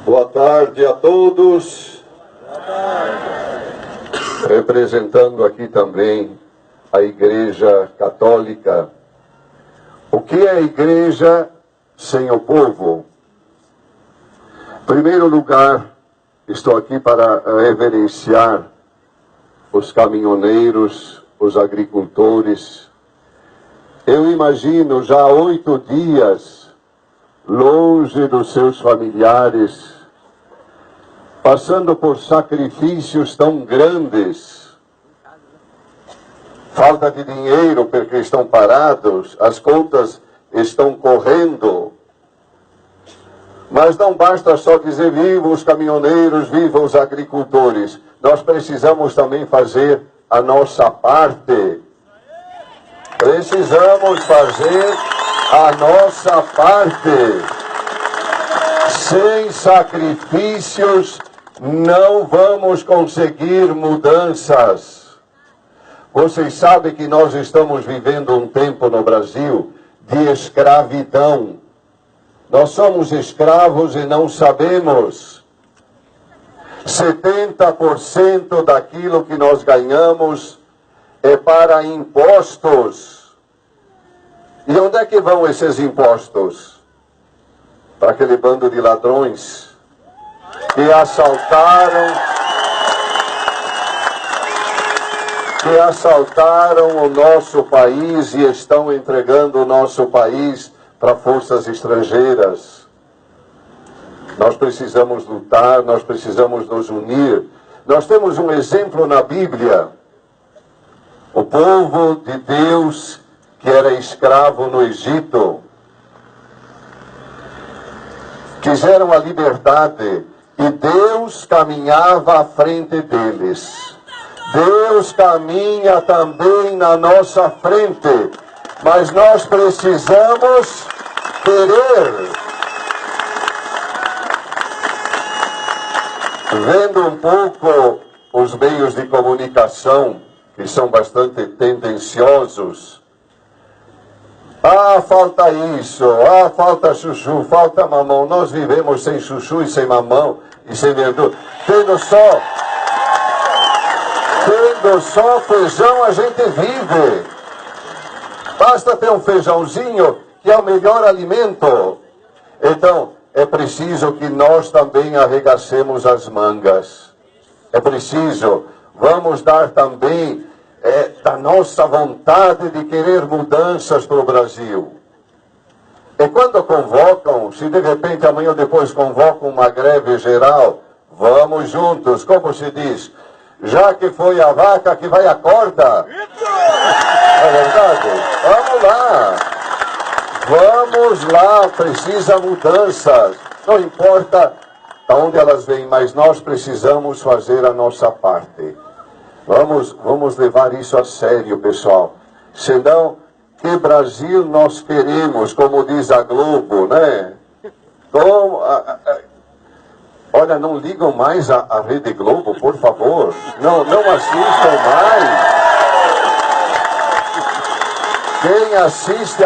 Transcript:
Boa tarde a todos. Boa tarde. Representando aqui também a Igreja Católica. O que é a Igreja sem o povo? Em primeiro lugar, estou aqui para reverenciar os caminhoneiros, os agricultores. Eu imagino já 8 dias longe dos seus familiares, passando por sacrifícios tão grandes, falta de dinheiro porque estão parados, as contas estão correndo. Mas não basta só dizer vivam os caminhoneiros, vivam os agricultores. Nós precisamos também fazer a nossa parte. Precisamos fazer a nossa parte. Sem sacrifícios não vamos conseguir mudanças. Vocês sabem que nós estamos vivendo um tempo no Brasil de escravidão. Nós somos escravos e não sabemos. 70% daquilo que nós ganhamos é para impostos. E onde é que vão esses impostos? Para aquele bando de ladrões que assaltaram o nosso país e estão entregando o nosso país para forças estrangeiras. Nós precisamos lutar, nós precisamos nos unir. Nós temos um exemplo na Bíblia. O povo de Deus que era escravo no Egito quiseram a liberdade e Deus caminhava à frente deles. Deus caminha também na nossa frente, mas nós precisamos querer. Vendo um pouco os meios de comunicação, que são bastante tendenciosos, falta isso, falta chuchu, falta mamão. Nós vivemos sem chuchu e sem mamão e sem verdura. Tendo só feijão a gente vive. Basta ter um feijãozinho que é o melhor alimento. Então, é preciso que nós também arregacemos as mangas. É preciso, vamos dar também da nossa vontade de querer mudanças para o Brasil. E quando convocam, se de repente amanhã ou depois convocam uma greve geral, vamos juntos, como se diz, já que foi a vaca que vai a corda. Não é verdade? Vamos lá, precisa mudanças. Não importa de onde elas vêm, mas nós precisamos fazer a nossa parte. Vamos levar isso a sério, pessoal. Senão, que Brasil nós queremos, como diz a Globo, né? Olha, não ligam mais a Rede Globo, por favor. Não assistam mais. Quem assiste a